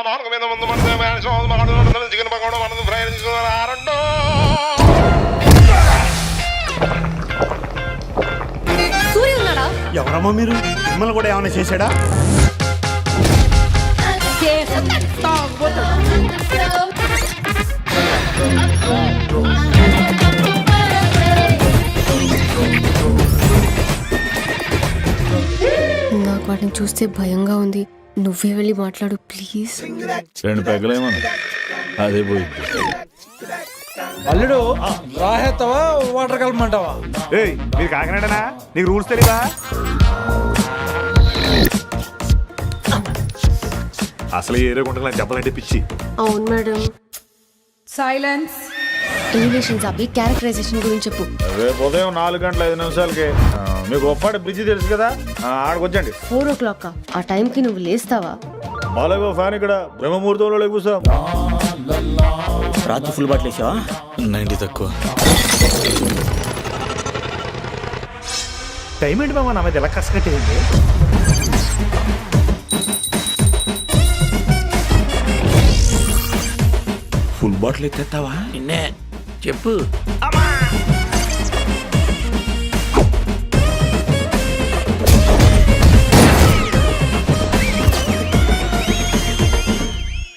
నాలుగు మీద ముందు పడితే చికెన్ పకోడా మనది ఫ్రై తీసుకున్నారండో. సూర్య ఉన్నాడా? ఎవరమ్మా మీరు? మిమ్మల్ని కూడా ఏమైనా చేశాడా? నాకు వాటిని చూస్తే భయంగా ఉంది. నువ్వే వెళ్ళి మాట్లాడు ప్లీజ్. 2 పెగ్గలేమో అదే పోయింది. అల్లుడు రాహేస్తావా వాటర్ కలపమంటావా? ఏయ్ మీరు కాకినాడనా? నీకు రూల్స్ తెలీదా? అసలు ఈ ఏరియా గుంటకు చెప్పాలంటే పిచ్చి. అవును మేడం. సైలెన్స్. ఎలివేషన్స్ అవి క్యారెక్టరైజేషన్ గురించి చెప్పు. రేపు ఉదయం 4:05 మీకు ఒప్పాడు బ్రిడ్జి తెలుసు కదా, ఆడకొచ్చండి. 4 o'clock. ఆ టైంకి నువ్వు లేస్తావా? బాలయ్య ఫ్యాన్ ఇక్కడ బ్రహ్మముహూర్తంలో లేకుసా. రాత్రి ఫుల్ బాటిల్ వేసావా? 90 తక్కువ. టైం ఏంటి బాబా నా మీద ఎలా కసకట్టేయండి? Full bottle ఎత్తేస్తావా? నిన్నే చెప్పు.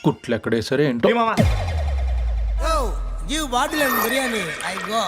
కుట్లు ఎక్కడేసరే ఏంటో. మామా Give bottle and biryani. I go.